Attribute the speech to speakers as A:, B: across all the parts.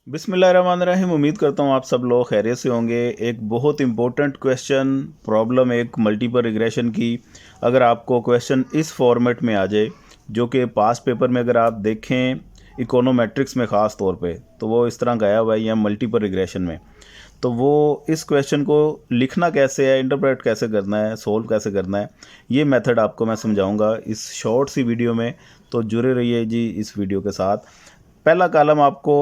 A: बिस्मिल्लाहिर्रहमानिर्रहीम। उम्मीद करता हूँ आप सब लोग खैरियत से होंगे। एक बहुत इंपॉर्टेंट क्वेश्चन प्रॉब्लम एक मल्टीपल रिग्रेशन की अगर आपको क्वेश्चन इस फॉर्मेट में आ जाए, जो कि पास पेपर में अगर आप देखें इकोनोमेट्रिक्स में ख़ास तौर पे, तो वो इस तरह गया हुआ है या मल्टीपल रिग्रेशन में, तो वो इस क्वेश्चन को लिखना कैसे है, इंटरप्रेट कैसे करना है, सोल्व कैसे करना है, ये मेथड आपको मैं समझाऊंगा इस शॉर्ट सी वीडियो में। तो जुड़े रहिए जी इस वीडियो के साथ। पहला कॉलम आपको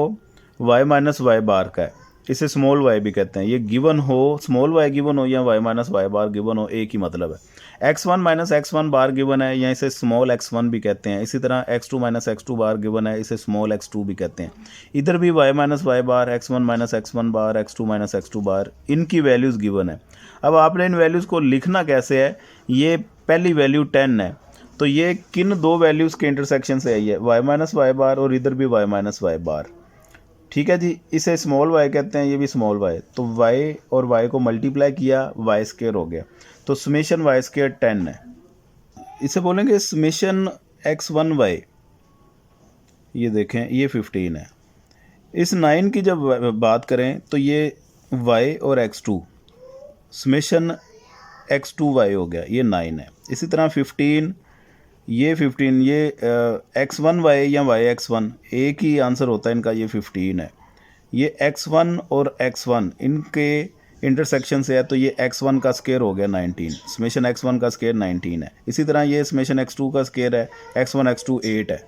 A: y माइनस वाई बार का है, इसे स्मॉल y भी कहते हैं। ये गिवन हो, स्मॉल y गिवन हो या y minus y bar given हो, एक ही मतलब है। x1 माइनस x1 बार गिवन है या इसे स्मॉल x1 भी कहते हैं। इसी तरह x2 माइनस x2 बार गिवन है, इसे स्मॉल x2 भी कहते हैं। इधर भी y माइनस वाई बार, x1 माइनस x1 बार, x2 माइनस x2 बार, इनकी वैल्यूज़ गिवन है। अब आपने इन वैल्यूज़ को लिखना कैसे है। ये पहली वैल्यू 10 है, तो ये किन दो वैल्यूज़ के इंटरसेक्शन से आई है, y माइनस वाई बार और इधर भी y माइनस वाई बार। ठीक है जी, इसे स्मॉल y कहते हैं, ये भी स्मॉल y। तो y और y को मल्टीप्लाई किया, y स्क्वायर हो गया, तो समेशन y स्क्वायर 10 है। इसे बोलेंगे समेशन x1y। ये देखें, ये 15 है। इस 9 की जब बात करें तो ये y और x2 समेशन x2y हो गया, ये 9 है। इसी तरह 15, ये 15, ये x1y या yx1 एक ही आंसर होता है इनका, ये 15 है। ये x1 और x1 इनके इंटरसेक्शन से है, तो ये x1 का स्क्वायर हो गया 19, समेशन x1 का स्क्वायर 19 है। इसी तरह ये समेशन x2 का स्क्वायर है, x1 x2 8 है।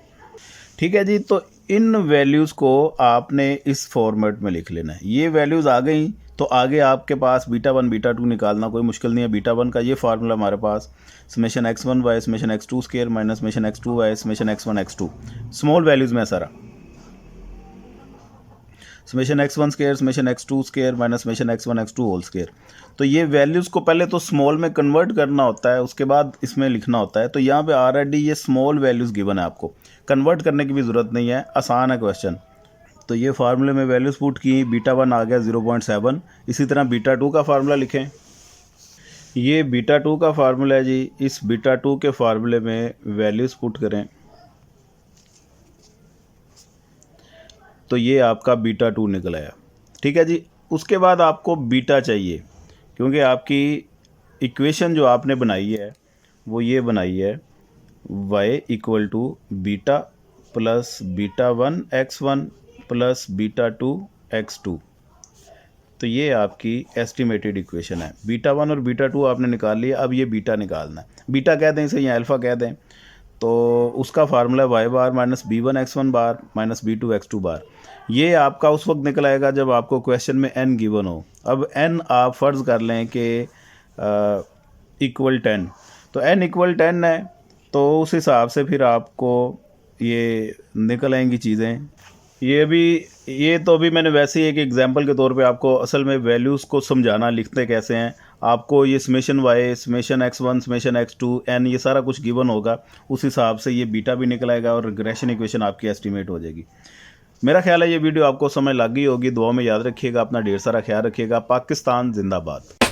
A: ठीक है जी, तो इन वैल्यूज़ को आपने इस फॉर्मेट में लिख लेना है। ये वैल्यूज़ आ गई तो आगे आपके पास बीटा 1 बीटा 2 निकालना कोई मुश्किल नहीं है। बीटा 1 का ये फार्मूला हमारे पास, summation x1 y summation x2 square minus summation x2 y summation x1 x2, small values में सारा, summation x1 square summation x2 square minus summation x1 x2 whole square. तो ये वैल्यूज़ को पहले तो स्मॉल में कन्वर्ट करना होता है, उसके बाद इसमें लिखना होता है। तो यहाँ पे ऑलरेडी ये स्मॉल वैल्यूज़ गिवन है, आपको कन्वर्ट करने की भी ज़रूरत नहीं है, आसान है क्वेश्चन। तो ये फार्मूले में वैल्यूज़ पुट की, बीटा 1 आ गया 0.7। इसी तरह बीटा 2 का फार्मूला लिखें। ये बीटा 2 का फार्मूला है जी। इस बीटा 2 के फार्मूले में वैल्यूज़ पुट करें तो ये आपका बीटा 2 निकल आया। ठीक है जी, उसके बाद आपको बीटा चाहिए, क्योंकि आपकी इक्वेशन जो आपने बनाई है वो ये बनाई है, y equal to beta plus beta 1 x1 plus beta 2 x2। तो ये आपकी एस्टिमेटेड इक्वेशन है। बीटा 1 और बीटा 2 आपने निकाल लिया, अब ये बीटा निकालना है। बीटा कह दें इसे या अल्फ़ा कह दें, तो उसका फार्मूला है y बार माइनस b1 x1 बार माइनस b2 x2 बार। ये आपका उस वक्त निकल आएगा जब आपको क्वेश्चन में n गिवन हो। अब n आप फ़र्ज़ कर लें कि इक्वल 10, तो n इक्वल 10 है, तो उस हिसाब से फिर आपको ये निकल आएंगी चीज़ें। ये तो अभी मैंने वैसे ही एक एग्जांपल के तौर पे आपको असल में वैल्यूज़ को समझाना, लिखते कैसे हैं। आपको ये summation y summation x1 summation x2 n ये सारा कुछ गिवन होगा, उस हिसाब से ये बीटा भी निकल आएगा और रिग्रेशन इक्वेशन आपकी एस्टिमेट हो जाएगी। मेरा ख्याल है ये वीडियो आपको समझ लग गई होगी। दुआ में याद रखिएगा, अपना ढेर सारा ख्याल रखिएगा। पाकिस्तान जिंदाबाद।